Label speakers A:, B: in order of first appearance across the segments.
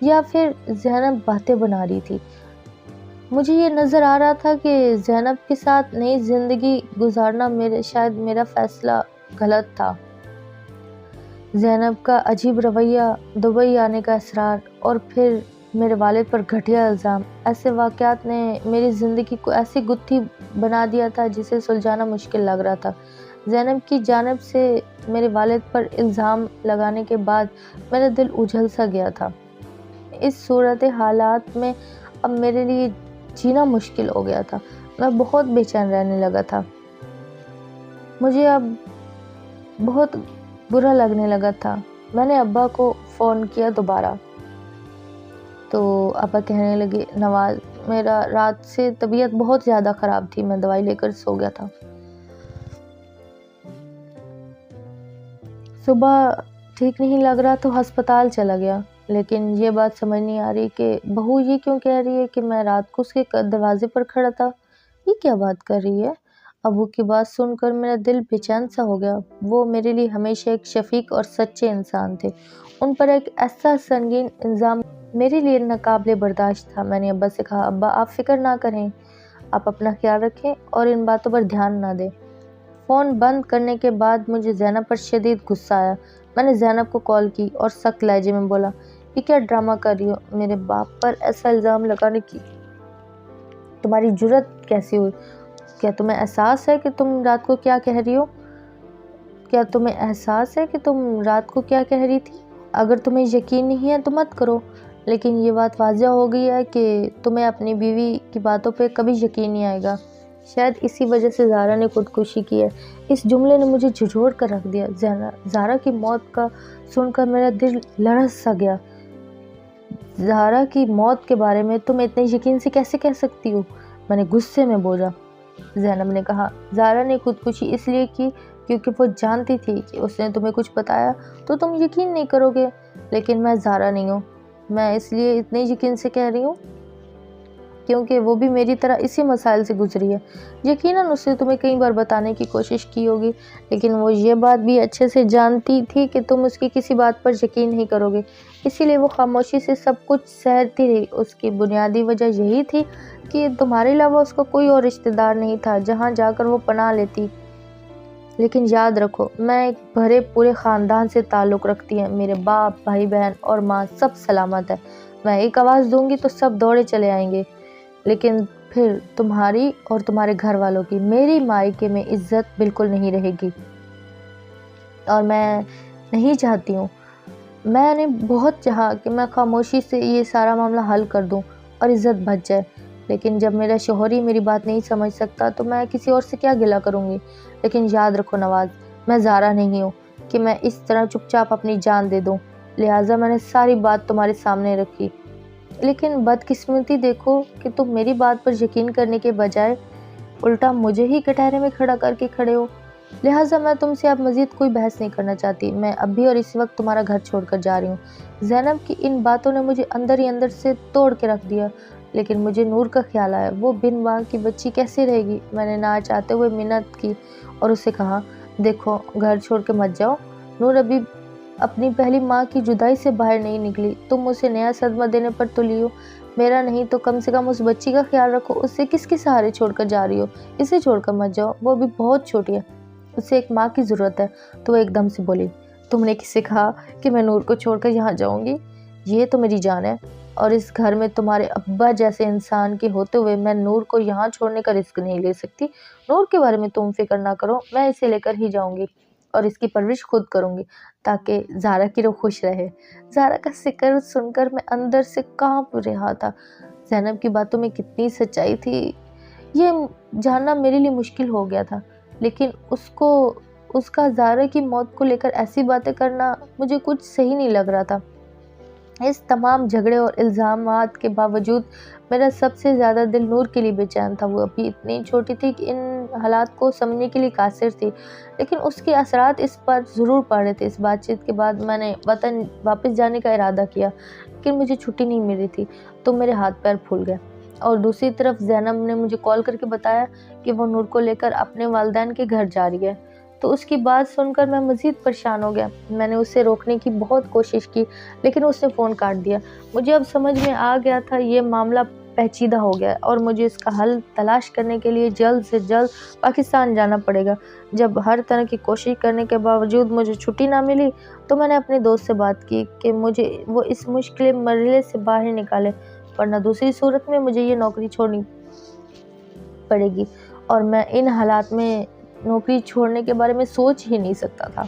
A: یا پھر زینب باتیں بنا رہی تھی۔ مجھے یہ نظر آ رہا تھا کہ زینب کے ساتھ نئی زندگی گزارنا شاید میرا فیصلہ غلط تھا۔ زینب کا عجیب رویہ، دبئی آنے کا اصرار اور پھر میرے والد پر گھٹیا الزام، ایسے واقعات نے میری زندگی کو ایسی گتھی بنا دیا تھا جسے سلجھانا مشکل لگ رہا تھا۔ زینب کی جانب سے میرے والد پر الزام لگانے کے بعد میرا دل اجھل سا گیا تھا۔ اس صورت حالات میں اب میرے لیے جینا مشکل ہو گیا تھا۔ میں بہت بے چین رہنے لگا تھا۔ مجھے اب بہت برا لگنے لگا تھا۔ میں نے ابا کو فون کیا دوبارہ، تو ابا کہنے لگے، نواز، میرا رات سے طبیعت بہت زیادہ خراب تھی، میں دوائی لے کر سو گیا تھا۔ صبح ٹھیک نہیں لگ رہا تو ہسپتال چلا گیا، لیکن یہ بات سمجھ نہیں آ رہی کہ بہو یہ کیوں کہہ رہی ہے کہ میں رات کو اس کے دروازے پر کھڑا تھا۔ یہ کیا بات کر رہی ہے؟ ابو کی بات سن کر میرا دل بے چین سا ہو گیا۔ وہ میرے لیے ہمیشہ ایک شفیق اور سچے انسان تھے۔ ان پر ایک ایسا سنگین الزام میرے لیے ناقابل برداشت تھا۔ میں نے ابا سے کہا، ابا آپ فکر نہ کریں، آپ اپنا خیال رکھیں اور ان باتوں پر دھیان نہ دیں۔ فون بند کرنے کے بعد مجھے زینب پر شدید غصہ آیا۔ میں نے زینب کو کال کی اور سخت لہجے میں بولا، یہ کیا ڈرامہ کر رہی ہو؟ میرے باپ پر ایسا الزام لگانے کی تمہاری جرت کیسی ہوئی؟ کیا تمہیں احساس ہے کہ تم رات کو کیا کہہ رہی ہو؟ کیا تمہیں احساس ہے کہ تم رات کو کیا کہہ رہی تھی؟ اگر تمہیں یقین نہیں ہے تو مت کرو، لیکن یہ بات واضح ہو گئی ہے کہ تمہیں اپنی بیوی کی باتوں پہ کبھی یقین نہیں آئے گا۔ شاید اسی وجہ سے زہرا نے خودکشی کی ہے۔ اس جملے نے مجھے جھنجھوڑ کر رکھ دیا۔ زہرا کی موت کا سن کر میرا دل لرز سا گیا۔ زہرا کی موت کے بارے میں تم اتنے یقین سے کیسے کہہ سکتی ہو؟ میں نے غصے میں بولا۔ زینب نے کہا، زہرا نے خودکشی اس لیے کی کیونکہ وہ جانتی تھی کہ اس نے تمہیں کچھ بتایا تو تم یقین نہیں کرو گے، لیکن میں زہرا نہیں ہوں۔ میں اس لیے اتنے یقین سے کہہ رہی ہوں کیونکہ وہ بھی میری طرح اسی مسائل سے گزری ہے۔ یقیناً اس نے تمہیں کئی بار بتانے کی کوشش کی ہوگی، لیکن وہ یہ بات بھی اچھے سے جانتی تھی کہ تم اس کی کسی بات پر یقین نہیں کرو گے، اسی لیے وہ خاموشی سے سب کچھ سہتی رہی۔ اس کی بنیادی وجہ یہی تھی کہ تمہارے علاوہ اس کا کوئی اور رشتہ دار نہیں تھا جہاں جا کر وہ پناہ لیتی۔ لیکن یاد رکھو، میں ایک بھرے پورے خاندان سے تعلق رکھتی ہیں۔ میرے باپ، بھائی بہن اور ماں سب سلامت ہے۔ میں ایک آواز دوں گی تو سب دوڑے چلے آئیں گے، لیکن پھر تمہاری اور تمہارے گھر والوں کی میری مائکے میں عزت بالکل نہیں رہے گی، اور میں نہیں چاہتی ہوں۔ میں نے بہت چاہا کہ میں خاموشی سے یہ سارا معاملہ حل کر دوں اور عزت بچ جائے، لیکن جب میرا شوہر ہی میری بات نہیں سمجھ سکتا تو میں کسی اور سے کیا گلہ کروں گی۔ لیکن یاد رکھو نواز، میں زہرا نہیں ہوں کہ میں اس طرح چپ چاپ اپنی جان دے دوں، لہٰذا میں نے ساری بات تمہارے سامنے رکھی۔ لیکن بدقسمتی دیکھو کہ تم میری بات پر یقین کرنے کے بجائے الٹا مجھے ہی کٹہرے میں کھڑا کر کے کھڑے ہو۔ لہٰذا میں تم سے اب مزید کوئی بحث نہیں کرنا چاہتی۔ میں اب بھی اور اسی وقت تمہارا گھر چھوڑ کر جا رہی ہوں۔ زینب کی ان باتوں نے مجھے اندر ہی اندر سے توڑ کے رکھ دیا، لیکن مجھے نور کا خیال آیا۔ وہ بن ماں کی بچی کیسے رہے گی؟ میں نے نہ چاہتے ہوئے منت کی اور اسے کہا، دیکھو، گھر چھوڑ کے مت جاؤ۔ نور ابھی اپنی پہلی ماں کی جدائی سے باہر نہیں نکلی، تم اسے نیا صدمہ دینے پر تلی ہو۔ میرا نہیں تو کم سے کم اس بچی کا خیال رکھو۔ اسے کس کے سہارے چھوڑ کر جا رہی ہو؟ اسے چھوڑ کر مت جاؤ، وہ ابھی بہت چھوٹی ہے، اسے ایک ماں کی ضرورت ہے۔ تو وہ ایک دم سے بولی، تم نے کس سے کہا کہ میں نور کو چھوڑ کر یہاں جاؤں گی؟ یہ تو میری جان ہے، اور اس گھر میں تمہارے ابا جیسے انسان کے ہوتے ہوئے میں نور کو یہاں چھوڑنے کا رسک نہیں لے سکتی۔ نور کے بارے میں تم فکر نہ کرو، میں اسے لے کر ہی جاؤں گی اور اس کی پرورش خود کروں گی تاکہ زہرا کی روح خوش رہے۔ زہرا کا ذکر سن کر میں اندر سے کانپ رہا تھا۔ زینب کی باتوں میں کتنی سچائی تھی یہ جاننا میرے لیے مشکل ہو گیا تھا، لیکن اس کا زہرا کی موت کو لے کر ایسی باتیں کرنا مجھے کچھ صحیح نہیں لگ رہا تھا۔ اس تمام جھگڑے اور الزامات کے باوجود میرا سب سے زیادہ دل نور کے لیے بے چین تھا۔ وہ ابھی اتنی چھوٹی تھی کہ ان حالات کو سمجھنے کے لیے قاصر تھی، لیکن اس کے اثرات اس پر ضرور پڑ رہے تھے۔ اس بات چیت کے بعد میں نے وطن واپس جانے کا ارادہ کیا، لیکن مجھے چھٹی نہیں مل رہی تھی تو میرے ہاتھ پیر پھول گئے۔ اور دوسری طرف زینب نے مجھے کال کر کے بتایا کہ وہ نور کو لے کر اپنے والدین کے گھر جا رہی ہے۔ تو اس کی بات سن کر میں مزید پریشان ہو گیا۔ میں نے اسے روکنے کی بہت کوشش کی لیکن اس نے فون کاٹ دیا۔ مجھے اب سمجھ میں آ گیا تھا یہ معاملہ پیچیدہ ہو گیا اور مجھے اس کا حل تلاش کرنے کے لیے جلد سے جلد پاکستان جانا پڑے گا۔ جب ہر طرح کی کوشش کرنے کے باوجود مجھے چھٹی نہ ملی تو میں نے اپنے دوست سے بات کی کہ مجھے وہ اس مشکل مرحلے سے باہر نکالے، ورنہ دوسری صورت میں مجھے یہ نوکری چھوڑنی پڑے گی اور میں ان حالات میں نوکری چھوڑنے کے بارے میں سوچ ہی نہیں سکتا تھا۔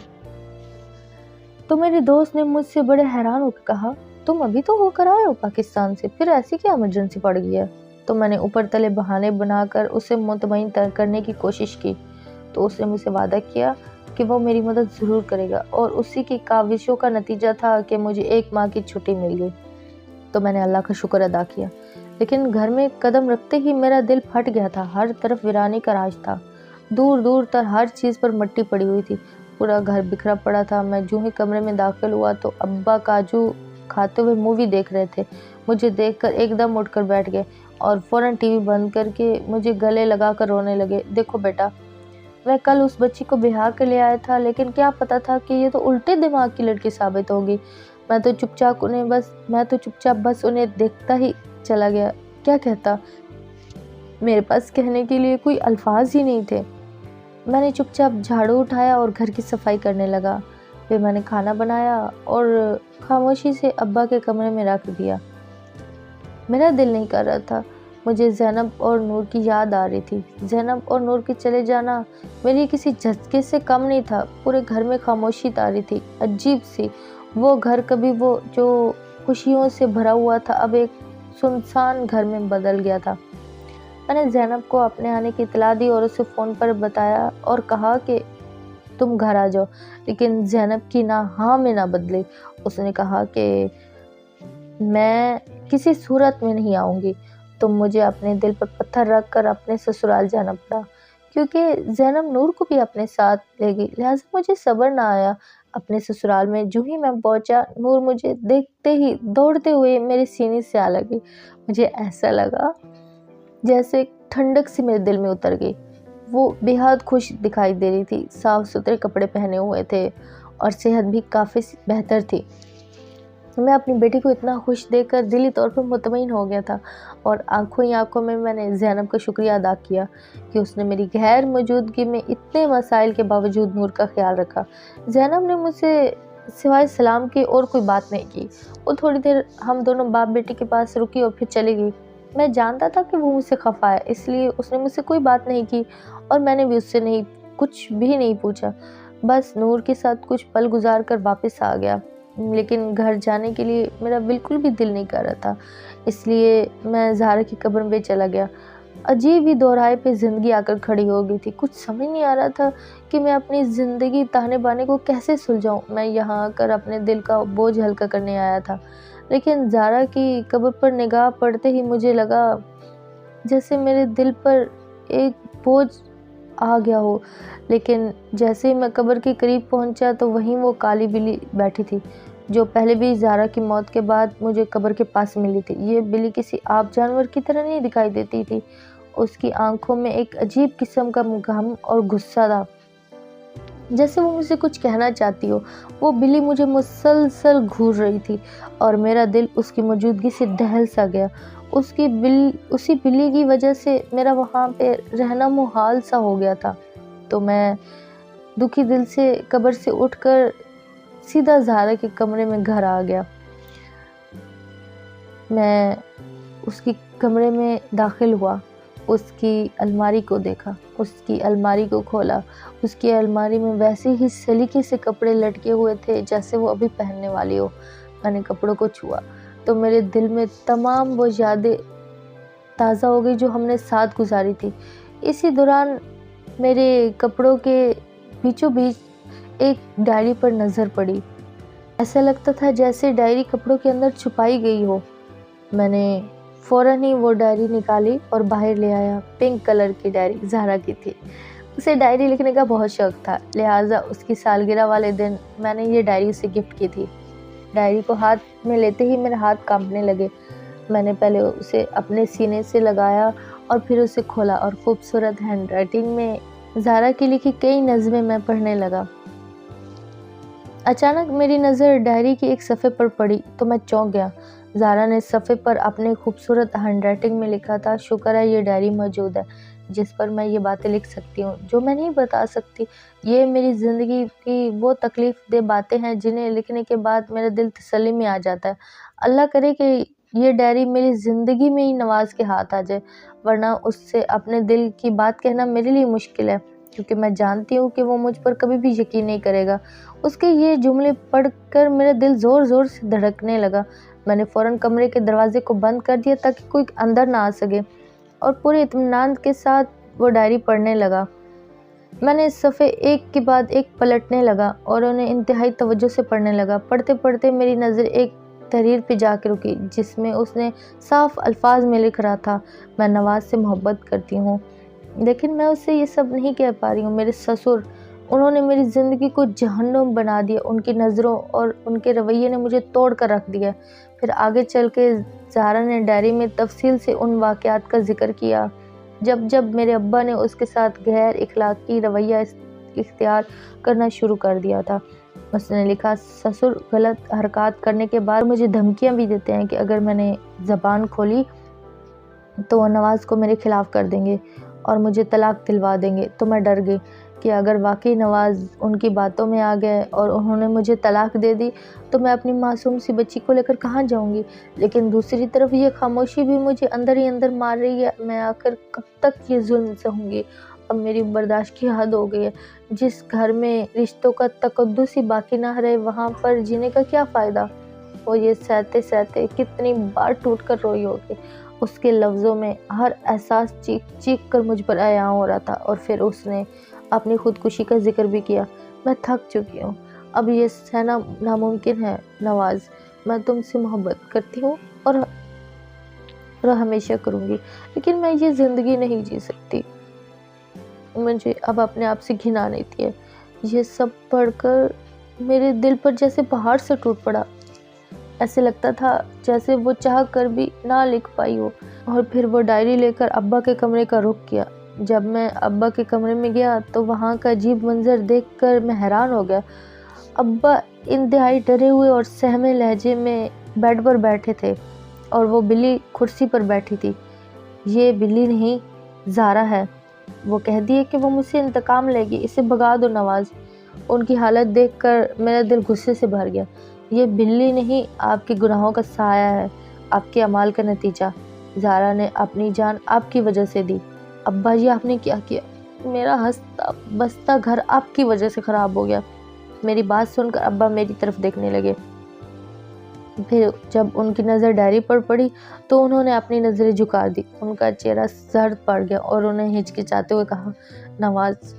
A: تو میرے دوست نے مجھ سے بڑے حیران ہو کے کہا، تم ابھی تو ہو کر آئے ہو پاکستان سے، پھر ایسی کیا ایمرجنسی پڑ گئی ہے؟ تو میں نے اوپر تلے بہانے بنا کر اسے مطمئن کرنے کی کوشش کی تو اس نے مجھ سے وعدہ کیا کہ وہ میری مدد ضرور کرے گا اور اسی کی کاوشوں کا نتیجہ تھا کہ مجھے 1 ماہ کی چھٹی مل گئی۔ تو میں نے اللہ کا شکر ادا کیا، لیکن گھر میں قدم رکھتے ہی میرا دل پھٹ گیا تھا۔ ہر طرف ویرانی کا راج تھا، دور دور تر ہر چیز پر مٹی پڑی ہوئی تھی، پورا گھر بکھرا پڑا تھا۔ میں جو ہی کمرے میں داخل ہوا تو ابا کاجو کھاتے ہوئے مووی دیکھ رہے تھے۔ مجھے دیکھ کر ایک دم اٹھ کر بیٹھ گئے اور فوراً ٹی وی بند کر کے مجھے گلے لگا کر رونے لگے۔ دیکھو بیٹا، میں کل اس بچی کو بیاہ کے لے آیا تھا لیکن کیا پتا تھا کہ یہ تو الٹے دماغ کی لڑکی ثابت ہوگی۔ میں تو چپ چاپ بس انہیں دیکھتا ہی چلا گیا۔ کیا کہتا؟ میرے پاس کہنے کے لیے کوئی الفاظ ہی نہیں تھے۔ میں نے چپ چاپ جھاڑو اٹھایا اور گھر کی صفائی کرنے لگا۔ پھر میں نے کھانا بنایا اور خاموشی سے ابا کے کمرے میں رکھ دیا۔ میرا دل نہیں کر رہا تھا، مجھے زینب اور نور کی یاد آ رہی تھی۔ زینب اور نور کے چلے جانا میری کسی جھٹکے سے کم نہیں تھا۔ پورے گھر میں خاموشی طاری تھی، عجیب سی۔ وہ گھر کبھی وہ جو خوشیوں سے بھرا ہوا تھا اب ایک سنسان گھر میں بدل گیا تھا۔ میں نے زینب کو اپنے آنے کی اطلاع دی اور اسے فون پر بتایا اور کہا کہ تم گھر آ جاؤ، لیکن زینب کی نہ ہاں میں نہ بدلی۔ اس نے کہا کہ میں کسی صورت میں نہیں آؤں گی۔ تو مجھے اپنے دل پر پتھر رکھ کر اپنے سسرال جانا پڑا، کیونکہ زینب نور کو بھی اپنے ساتھ لے گئی، لہٰذا مجھے صبر نہ آیا۔ اپنے سسرال میں جو ہی میں پہنچا، نور مجھے دیکھتے ہی دوڑتے ہوئے میرے سینے سے آ لگی۔ مجھے ایسا لگا جیسے ٹھنڈک سی میرے دل میں اتر گئی۔ وہ بے حد خوش دکھائی دے رہی تھی، صاف ستھرے کپڑے پہنے ہوئے تھے اور صحت بھی کافی بہتر تھی۔ میں اپنی بیٹی کو اتنا خوش دیکھ کر دلی طور پر مطمئن ہو گیا تھا اور آنکھوں ہی آنکھوں میں میں نے زینب کا شکریہ ادا کیا کہ اس نے میری غیر موجودگی میں اتنے مسائل کے باوجود نور کا خیال رکھا۔ زینب نے مجھ سے سوائے سلام کے اور کوئی بات نہیں کی۔ وہ تھوڑی دیر ہم دونوں باپ بیٹی کے پاس رکی اور پھر چلی گئی۔ میں جانتا تھا کہ وہ مجھ سے خفا ہے، اس لیے اس نے مجھ سے کوئی بات نہیں کی اور میں نے بھی اس سے کچھ بھی نہیں پوچھا۔ بس نور کے ساتھ کچھ پل گزار کر واپس آ گیا، لیکن گھر جانے کے لیے میرا بالکل بھی دل نہیں کر رہا تھا، اس لیے میں زہرا کی قبر میں چلا گیا۔ عجیب ہی دورائے پہ زندگی آ کر کھڑی ہو گئی تھی۔ کچھ سمجھ نہیں آ رہا تھا کہ میں اپنی زندگی تانے بانے کو کیسے سلجھاؤں۔ میں یہاں آ کر اپنے دل کا بوجھ ہلکا کرنے آیا تھا، لیکن زہرا کی قبر پر نگاہ پڑتے ہی مجھے لگا جیسے میرے دل پر ایک بوجھ آ گیا ہو۔ لیکن جیسے ہی میں قبر کے قریب پہنچا تو وہیں وہ کالی بلی بیٹھی تھی جو پہلے بھی زہرا کی موت کے بعد مجھے قبر کے پاس ملی تھی۔ یہ بلی کسی عام جانور کی طرح نہیں دکھائی دیتی تھی، اس کی آنکھوں میں ایک عجیب قسم کا غم اور غصہ تھا، جیسے وہ مجھ سے کچھ کہنا چاہتی ہو۔ وہ بلی مجھے مسلسل گھور رہی تھی اور میرا دل اس کی موجودگی سے دہل سا گیا۔ اسی بلی کی وجہ سے میرا وہاں پہ رہنا محال سا ہو گیا تھا۔ تو میں دکھی دل سے قبر سے اٹھ کر سیدھا زہرا کے کمرے میں گھر آ گیا۔ میں اس کی کمرے میں داخل ہوا، اس کی الماری کو دیکھا، اس کی الماری کو کھولا۔ اس کی الماری میں ویسے ہی سلیقے سے کپڑے لٹکے ہوئے تھے جیسے وہ ابھی پہننے والی ہو۔ میں نے کپڑوں کو چھوا تو میرے دل میں تمام وہ یادیں تازہ ہو گئی جو ہم نے ساتھ گزاری تھی۔ اسی دوران میرے کپڑوں کے بیچوں بیچ ایک ڈائری پر نظر پڑی۔ ایسا لگتا تھا جیسے ڈائری کپڑوں کے اندر چھپائی گئی ہو۔ میں نے فوراً ہی وہ ڈائری نکالی اور باہر لے آیا۔ پنک کلر کی ڈائری زہرا کی تھی۔ اسے ڈائری لکھنے کا بہت شوق تھا، لہٰذا اس کی سالگرہ والے دن میں نے یہ ڈائری اسے گفٹ کی تھی۔ ڈائری کو ہاتھ میں لیتے ہی میرے ہاتھ کانپنے لگے۔ میں نے پہلے اسے اپنے سینے سے لگایا اور پھر اسے کھولا اور خوبصورت ہینڈ رائٹنگ میں زارا کی لکھی کئی نظمیں میں پڑھنے لگا۔ اچانک میری نظر ڈائری کی ایک صفحے پر پڑی تو میں چونک گیا۔ زارا نے صفحے پر اپنے خوبصورت ہینڈ رائٹنگ میں لکھا تھا، شکر ہے یہ ڈائری موجود ہے جس پر میں یہ باتیں لکھ سکتی ہوں جو میں نہیں بتا سکتی۔ یہ میری زندگی کی وہ تکلیف دہ باتیں ہیں جنہیں لکھنے کے بعد میرا دل تسلی میں آ جاتا ہے۔ اللہ کرے کہ یہ ڈائری میری زندگی میں ہی نواز کے ہاتھ آ جائے، ورنہ اس سے اپنے دل کی بات کہنا میرے لیے مشکل ہے، کیونکہ میں جانتی ہوں کہ وہ مجھ پر کبھی بھی یقین نہیں کرے گا۔ اس کے یہ جملے پڑھ کر میرا دل زور زور سے دھڑکنے لگا۔ میں نے فوراً کمرے کے دروازے کو بند کر دیا تاکہ کوئی اندر نہ آ سکے، اور پورے اطمینان کے ساتھ وہ ڈائری پڑھنے لگا۔ میں نے صفحے ایک کے بعد ایک پلٹنے لگا اور انہیں انتہائی توجہ سے پڑھنے لگا۔ پڑھتے پڑھتے میری نظر ایک تحریر پہ جا کے رکی جس میں اس نے صاف الفاظ میں لکھ رہا تھا، میں نواز سے محبت کرتی ہوں، لیکن میں اس سے یہ سب نہیں کہہ پا رہی ہوں۔ میرے سسر، انہوں نے میری زندگی کو جہنم بنا دیا، ان کی نظروں اور ان کے رویے نے مجھے توڑ کر رکھ دیا۔ پھر آگے چل کے زارا نے ڈائری میں تفصیل سے ان واقعات کا ذکر کیا جب میرے ابا نے اس کے ساتھ غیر اخلاقی رویہ اختیار کرنا شروع کر دیا تھا۔ اس نے لکھا، سسر غلط حرکات کرنے کے بعد مجھے دھمکیاں بھی دیتے ہیں کہ اگر میں نے زبان کھولی تو وہ نواز کو میرے خلاف کر دیں گے اور مجھے طلاق دلوا دیں گے۔ تو میں ڈر گئی کہ اگر واقعی نواز ان کی باتوں میں آ گئے اور انہوں نے مجھے طلاق دے دی تو میں اپنی معصوم سی بچی کو لے کر کہاں جاؤں گی؟ لیکن دوسری طرف یہ خاموشی بھی مجھے اندر ہی اندر مار رہی ہے، میں آخر کب تک یہ ظلم سہوں گی؟ اب میری برداشت کی حد ہو گئی ہے۔ جس گھر میں رشتوں کا تقدس ہی باقی نہ رہے وہاں پر جینے کا کیا فائدہ؟ وہ یہ سہتے سہتے کتنی بار ٹوٹ کر روئی ہوگی۔ اس کے لفظوں میں ہر احساس چیخ چیخ کر مجھ پر عیاں ہو رہا تھا، اور پھر اس نے اپنی خودکشی کا ذکر بھی کیا۔ میں تھک چکی ہوں، اب یہ سہنا ناممکن ہے۔ نواز، میں تم سے محبت کرتی ہوں اور ہمیشہ کروں گی، لیکن میں یہ زندگی نہیں جی سکتی۔ مجھے اب اپنے آپ سے گھن آ رہی تھی۔ یہ سب پڑھ کر میرے دل پر جیسے پہاڑ سے ٹوٹ پڑا۔ ایسے لگتا تھا جیسے وہ چاہ کر بھی نہ لکھ پائی ہو۔ اور پھر وہ ڈائری لے کر ابا کے کمرے کا رخ کیا۔ جب میں ابا کے کمرے میں گیا تو وہاں کا عجیب منظر دیکھ کر میں حیران ہو گیا۔ ابا انتہائی ڈرے ہوئے اور سہمے لہجے میں بیڈ پر بیٹھے تھے، اور وہ بلی کرسی پر بیٹھی تھی۔ یہ بلی نہیں، زارا ہے۔ وہ کہہ دیے کہ وہ مجھ سے انتقام لے گی، اسے بھگا دو نواز۔ ان کی حالت دیکھ کر میرا دل غصے سے بھر گیا۔ یہ بلی نہیں، آپ کے گناہوں کا سایہ ہے، آپ کے اعمال کا نتیجہ۔ زارا نے اپنی جان آپ کی وجہ سے دی۔ ابا جی، آپ نے کیا کیا؟ میرا ہنستا بستا گھر آپ کی وجہ سے خراب ہو گیا۔ میری بات سن کر ابا میری طرف دیکھنے لگے۔ پھر جب ان کی نظر ڈائری پر پڑی تو انہوں نے اپنی نظریں جھکا دی۔ ان کا چہرہ زرد پڑ گیا اور انہوں نے ہچکچاتے ہوئے کہا، نواز،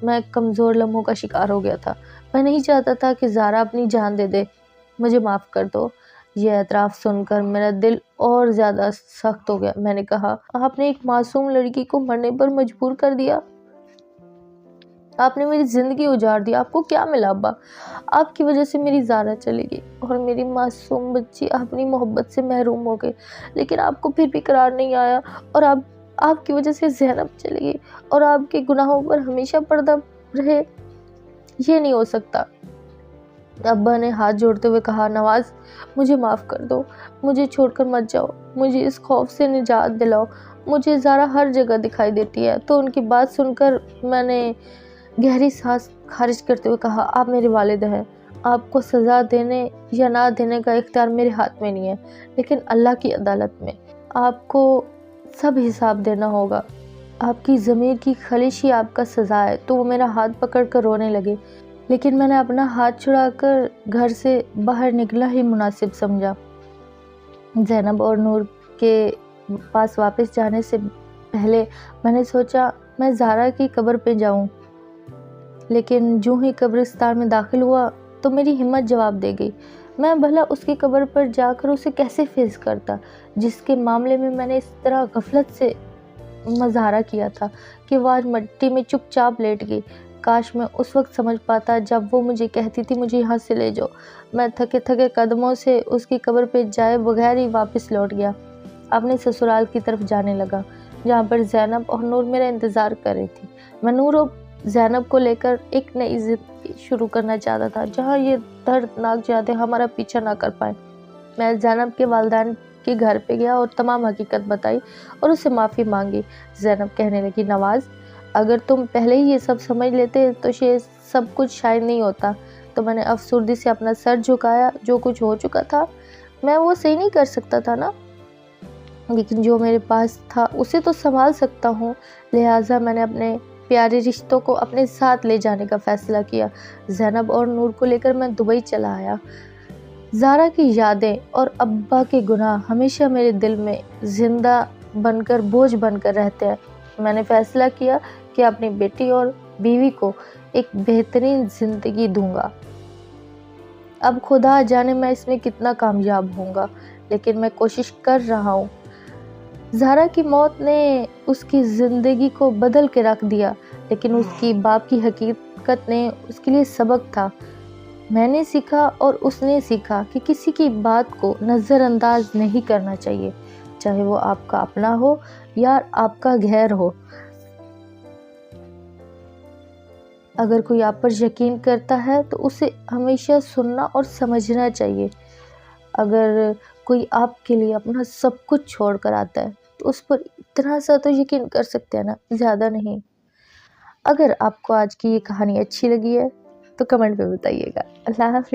A: میں کمزور لمحوں کا شکار ہو گیا تھا۔ میں نہیں چاہتا تھا کہ زارا اپنی جان دے دے، مجھے معاف کر دو۔ یہ اعتراف سن کر میرا دل اور زیادہ سخت ہو گیا۔ میں نے کہا، آپ نے ایک معصوم لڑکی کو مرنے پر مجبور کر دیا، آپ نے میری زندگی اجاڑ دی۔ آپ کو کیا ملا ابا؟ آپ کی وجہ سے میری زارا چلی گئی اور میری معصوم بچی اپنی محبت سے محروم ہو گئی، لیکن آپ کو پھر بھی قرار نہیں آیا، اور آپ کی وجہ سے زینب چلی گئی اور آپ کے گناہوں پر ہمیشہ پردہ رہے۔ یہ نہیں ہو سکتا۔ ابا نے ہاتھ جوڑتے ہوئے کہا، نواز، مجھے معاف کر دو، مجھے چھوڑ کر مت جاؤ، مجھے اس خوف سے نجات دلاؤ، مجھے زارا ہر جگہ دکھائی دیتی ہے۔ تو ان کی بات سن کر میں نے گہری سانس خارج کرتے ہوئے کہا، آپ میرے والد ہیں، آپ کو سزا دینے یا نہ دینے کا اختیار میرے ہاتھ میں نہیں ہے، لیکن اللہ کی عدالت میں آپ کو سب حساب دینا ہوگا۔ آپ کی ضمیر کی خلش ہی آپ کا سزا ہے۔ تو وہ میرا ہاتھ پکڑ کر رونے لگے، لیکن میں نے اپنا ہاتھ چھڑا کر گھر سے باہر نکلا ہی مناسب سمجھا۔ زینب اور نور کے پاس واپس جانے سے پہلے میں نے سوچا میں زارا کی قبر پہ جاؤں، لیکن جو ہی قبرستان میں داخل ہوا تو میری ہمت جواب دے گئی۔ میں بھلا اس کی قبر پر جا کر اسے کیسے فیس کرتا، جس کے معاملے میں نے اس طرح غفلت سے مظاہرہ کیا تھا کہ وہ آج مٹی میں چپ چاپ لیٹ گئی۔ کاش میں اس وقت سمجھ پاتا جب وہ مجھے کہتی تھی مجھے یہاں سے لے جاؤ۔ میں تھکے تھکے قدموں سے اس کی قبر پہ جائے بغیر ہی واپس لوٹ گیا، اپنے سسرال کی طرف جانے لگا، جہاں پر زینب اور نور میرا انتظار کر رہی تھی۔ میں نور زینب کو لے کر ایک نئی زندگی شروع کرنا چاہتا تھا جہاں یہ دردناک یادیں ہمارا پیچھا نہ کر پائیں۔ میں زینب کے والدین کے گھر پہ گیا اور تمام حقیقت بتائی اور اسے معافی مانگی۔ زینب کہنے لگی، نواز، اگر تم پہلے ہی یہ سب سمجھ لیتے تو یہ سب کچھ شاید نہیں ہوتا۔ تو میں نے افسردگی سے اپنا سر جھکایا۔ جو کچھ ہو چکا تھا میں وہ صحیح نہیں کر سکتا تھا نا، لیکن جو میرے پاس تھا اسے تو سنبھال سکتا ہوں۔ لہٰذا میں نے اپنے پیارے رشتوں کو اپنے ساتھ لے جانے کا فیصلہ کیا۔ زینب اور نور کو لے کر میں دبئی چلا آیا۔ زہرا کی یادیں اور ابا کے گناہ ہمیشہ میرے دل میں زندہ بن کر بوجھ بن کر رہتے ہیں۔ میں نے فیصلہ کیا کہ اپنی بیٹی اور بیوی کو ایک بہترین زندگی دوں گا۔ اب خدا جانے میں اس میں کتنا کامیاب ہوں گا، لیکن میں کوشش کر رہا ہوں۔ زہرا کی موت نے اس کی زندگی کو بدل کے رکھ دیا، لیکن اس کی باپ کی حقیقت نے اس کے لیے سبق تھا۔ میں نے سیکھا اور اس نے سیکھا کہ کسی کی بات کو نظر انداز نہیں کرنا چاہیے، چاہے وہ آپ کا اپنا ہو یا آپ کا غیر ہو۔ اگر کوئی آپ پر یقین کرتا ہے تو اسے ہمیشہ سننا اور سمجھنا چاہیے۔ اگر کوئی آپ کے لیے اپنا سب کچھ چھوڑ کر آتا ہے تو اس پر اتنا سا تو یقین کر سکتے ہیں نا، زیادہ نہیں۔ اگر آپ کو آج کی یہ کہانی اچھی لگی ہے تو کمنٹ میں بتائیے گا۔ اللہ حافظ۔